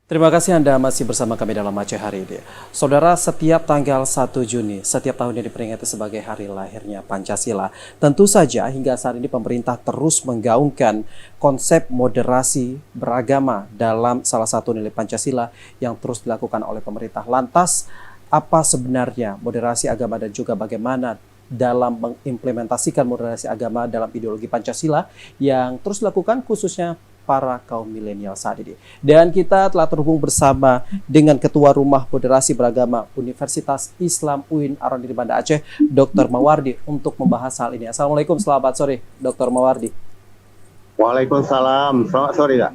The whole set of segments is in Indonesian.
Terima kasih Anda masih bersama kami dalam Aceh hari ini. Saudara, setiap tanggal 1 Juni, setiap tahunnya diperingati sebagai hari lahirnya Pancasila. Tentu saja hingga saat ini pemerintah terus menggaungkan konsep moderasi beragama dalam salah satu nilai Pancasila yang terus dilakukan oleh pemerintah. Lantas, apa sebenarnya moderasi agama dan juga bagaimana dalam mengimplementasikan moderasi agama dalam ideologi Pancasila yang terus dilakukan khususnya para kaum milenial saat ini. Dan kita telah terhubung bersama dengan Ketua Rumah Moderasi Beragama Universitas Islam UIN Aron di Banda Aceh, Dr. Mawardi, untuk membahas hal ini. Assalamualaikum, selamat sore, Dr. Mawardi. Waalaikumsalam, selamat sore Kak.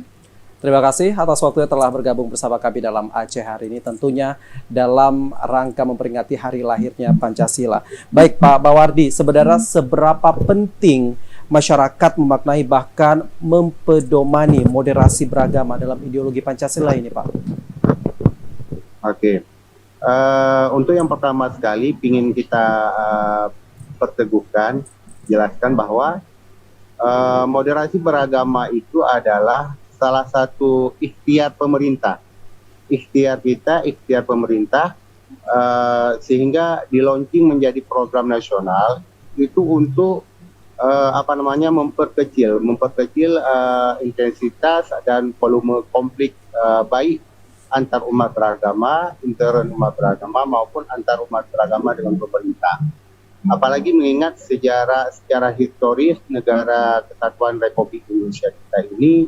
Terima kasih atas waktunya telah bergabung bersama kami dalam Aceh hari ini, tentunya dalam rangka memperingati hari lahirnya Pancasila. Baik Pak Mawardi, sebenarnya seberapa penting masyarakat memaknai bahkan mempedomani moderasi beragama dalam ideologi Pancasila ini, Pak? Oke. Untuk yang pertama sekali ingin kita perteguhkan, jelaskan bahwa moderasi beragama itu adalah salah satu ikhtiar pemerintah. Ikhtiar kita, ikhtiar pemerintah, sehingga di launching menjadi program nasional itu untuk memperkecil intensitas dan volume konflik baik antar umat beragama, intern umat beragama maupun antar umat beragama dengan pemerintah. Apalagi mengingat secara historis negara Kesatuan Republik Indonesia kita ini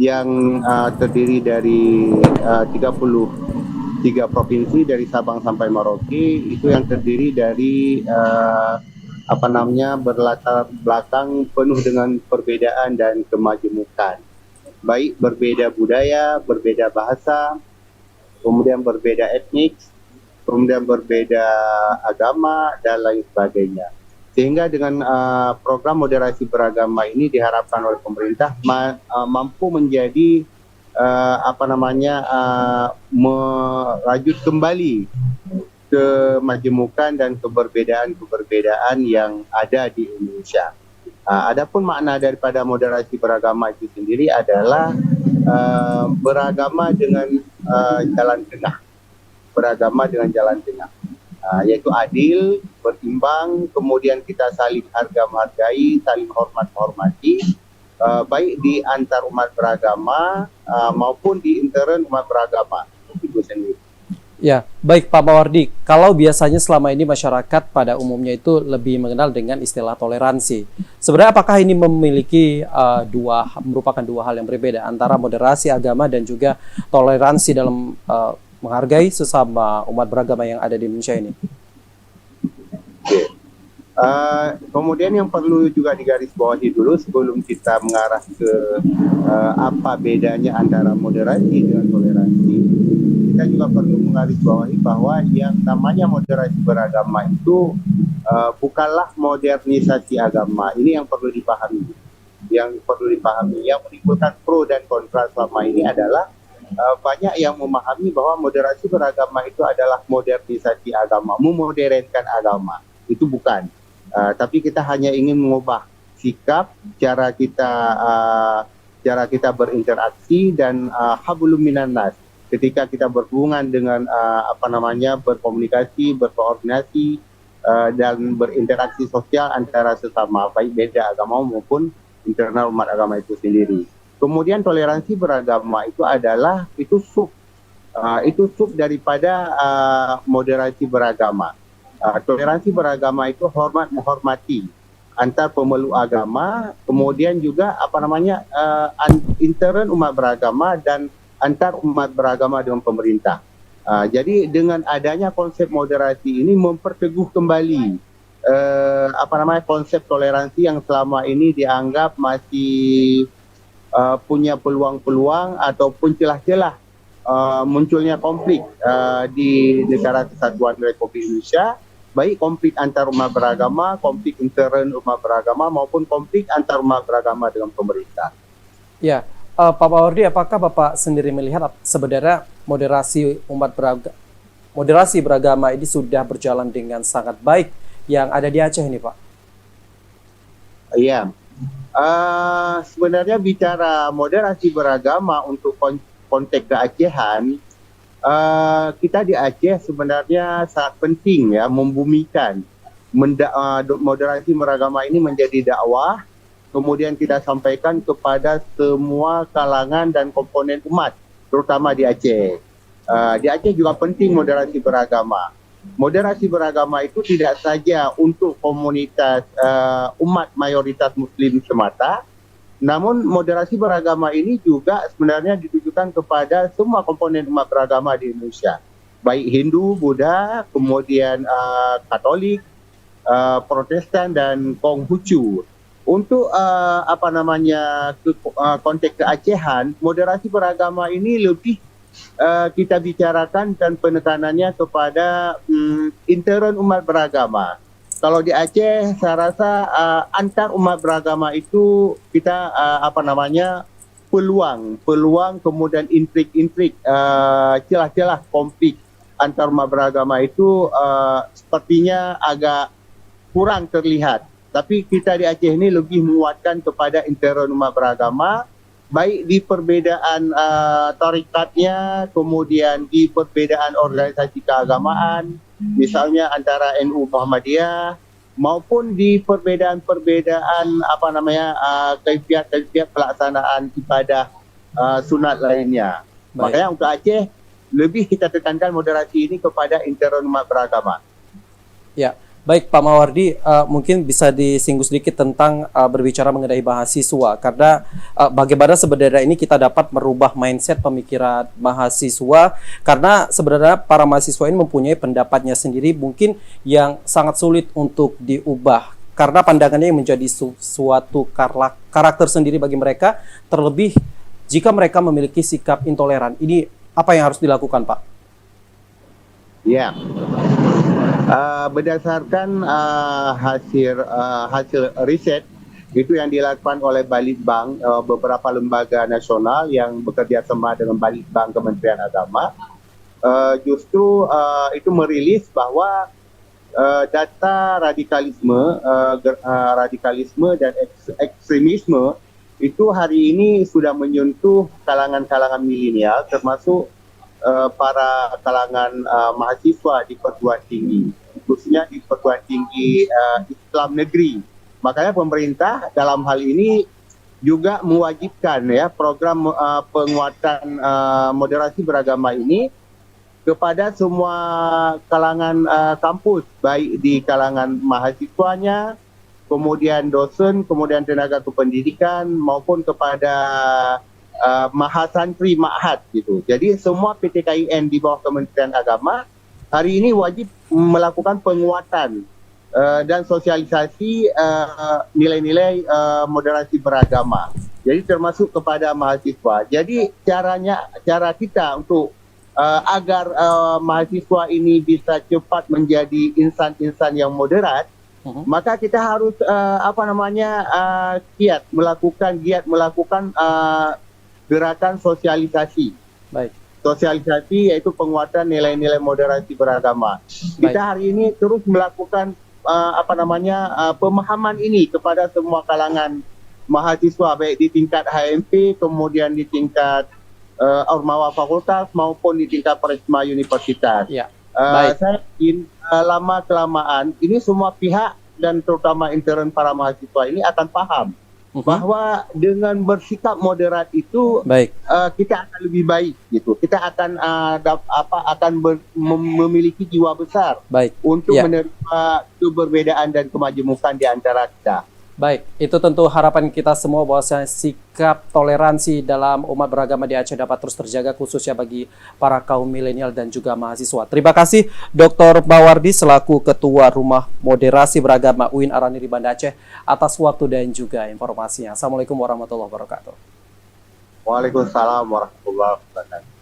yang terdiri dari 33 provinsi dari Sabang sampai Merauke, itu yang terdiri dari berlatar belakang penuh dengan perbedaan dan kemajemukan, baik berbeda budaya, berbeda bahasa, kemudian berbeda etnik, kemudian berbeda agama dan lain sebagainya. Sehingga dengan program moderasi beragama ini diharapkan oleh pemerintah mampu menjadi merajut kembali kemajemukan dan keberbedaan yang ada di Indonesia. Adapun makna daripada moderasi beragama itu sendiri adalah beragama dengan jalan tengah, yaitu adil, berimbang, kemudian kita saling harga menghargai, saling hormati, baik di antar umat beragama maupun di intern umat beragama itu sendiri. Ya, baik Pak Mawardi. Kalau biasanya selama ini masyarakat pada umumnya itu lebih mengenal dengan istilah toleransi. Sebenarnya apakah ini memiliki merupakan dua hal yang berbeda antara moderasi agama dan juga toleransi dalam menghargai sesama umat beragama yang ada di Indonesia ini? Oke. Kemudian yang perlu juga digarisbawahi dulu sebelum kita mengarah ke apa bedanya antara moderasi dengan toleransi, kita juga perlu menggarisbawahi bahwa yang namanya moderasi beragama itu bukanlah modernisasi agama. Ini yang perlu dipahami. Yang menimbulkan pro dan kontra selama ini adalah banyak yang memahami bahwa moderasi beragama itu adalah modernisasi agama, memodernkan agama. Itu bukan. Tapi kita hanya ingin mengubah sikap, cara kita berinteraksi dan hablum minan nas. Ketika kita berhubungan dengan berkomunikasi, berkoordinasi dan berinteraksi sosial antara sesama baik beda agama maupun internal umat agama itu sendiri. Kemudian toleransi beragama itu adalah sub daripada moderasi beragama. Toleransi beragama itu menghormati antar pemeluk agama, kemudian juga intern umat beragama dan antar umat beragama dengan pemerintah. Jadi dengan adanya konsep moderasi ini memperteguh kembali konsep toleransi yang selama ini dianggap masih punya peluang-peluang ataupun celah-celah munculnya konflik di negara Kesatuan Republik Indonesia, baik konflik antar umat beragama, konflik intern umat beragama maupun konflik antar umat beragama dengan pemerintah. Ya. Pak Mawardi, apakah Bapak sendiri melihat sebenarnya moderasi beragama ini sudah berjalan dengan sangat baik yang ada di Aceh ini, Pak? Iya, sebenarnya bicara moderasi beragama untuk konteks keacehan, kita di Aceh sebenarnya sangat penting ya membumikan moderasi beragama ini menjadi dakwah, kemudian kita sampaikan kepada semua kalangan dan komponen umat, terutama di Aceh. Di Aceh juga penting moderasi beragama. Moderasi beragama itu tidak saja untuk komunitas umat mayoritas Muslim semata, namun moderasi beragama ini juga sebenarnya ditujukan kepada semua komponen umat beragama di Indonesia, baik Hindu, Buddha, kemudian Katolik, Protestan dan Konghucu. Untuk konteks keacehan, moderasi beragama ini lebih kita bicarakan dan penekanannya kepada intern umat beragama. Kalau di Aceh, saya rasa antar umat beragama itu kita peluang kemudian intrik-intrik, celah-celah konflik antar umat beragama itu sepertinya agak kurang terlihat. Tapi kita di Aceh ini lebih menguatkan kepada intern umat beragama, baik di perbedaan tarikatnya, kemudian di perbedaan organisasi keagamaan, misalnya antara NU Muhammadiyah, maupun di perbedaan-perbedaan kaifiat pelaksanaan ibadah sunat lainnya. Baik. Makanya untuk Aceh lebih kita tekankan moderasi ini kepada intern umat beragama. Ya, baik Pak Mawardi, mungkin bisa disinggung sedikit tentang berbicara mengenai mahasiswa, karena bagaimana sebenarnya ini kita dapat merubah mindset pemikiran mahasiswa, karena sebenarnya para mahasiswa ini mempunyai pendapatnya sendiri mungkin yang sangat sulit untuk diubah, karena pandangannya menjadi suatu karakter sendiri bagi mereka, terlebih jika mereka memiliki sikap intoleran. Ini apa yang harus dilakukan, Pak? Ya. Berdasarkan hasil riset itu yang dilakukan oleh Balitbang, beberapa lembaga nasional yang bekerja sama dengan Balitbang Kementerian Agama, justru itu merilis bahwa data radikalisme dan ekstremisme itu hari ini sudah menyentuh kalangan-kalangan milenial, termasuk para kalangan mahasiswa di perguruan tinggi, khususnya di perguruan tinggi Islam negeri. Makanya pemerintah dalam hal ini juga mewajibkan ya program penguatan moderasi beragama ini kepada semua kalangan kampus, baik di kalangan mahasiswanya, kemudian dosen, kemudian tenaga kependidikan, maupun kepada mahasantri ma'had gitu. Jadi semua PTKIN di bawah Kementerian Agama hari ini wajib melakukan penguatan dan sosialisasi nilai-nilai moderasi beragama. Jadi termasuk kepada mahasiswa. Jadi cara kita untuk agar mahasiswa ini bisa cepat menjadi insan-insan yang moderat, maka kita harus giat melakukan gerakan sosialisasi. Baik. Sosialisasi yaitu penguatan nilai-nilai moderasi beragama. Kita hari ini terus melakukan pemahaman ini kepada semua kalangan mahasiswa, baik di tingkat HMP, kemudian di tingkat Ormawa Fakultas maupun di tingkat Parisma Universitas. Ya. Saya yakin lama-kelamaan ini semua pihak dan terutama intern para mahasiswa ini akan paham bahwa dengan bersikap moderat itu kita akan lebih baik gitu. Kita akan memiliki jiwa besar untuk menerima keberbedaan dan kemajemukan di antara kita. Baik, itu tentu harapan kita semua bahwa sikap toleransi dalam umat beragama di Aceh dapat terus terjaga, khususnya bagi para kaum milenial dan juga mahasiswa. Terima kasih Dr. Mawardi selaku Ketua Rumah Moderasi Beragama UIN Araniri Banda Aceh atas waktu dan juga informasinya. Assalamualaikum warahmatullahi wabarakatuh. Waalaikumsalam warahmatullahi wabarakatuh.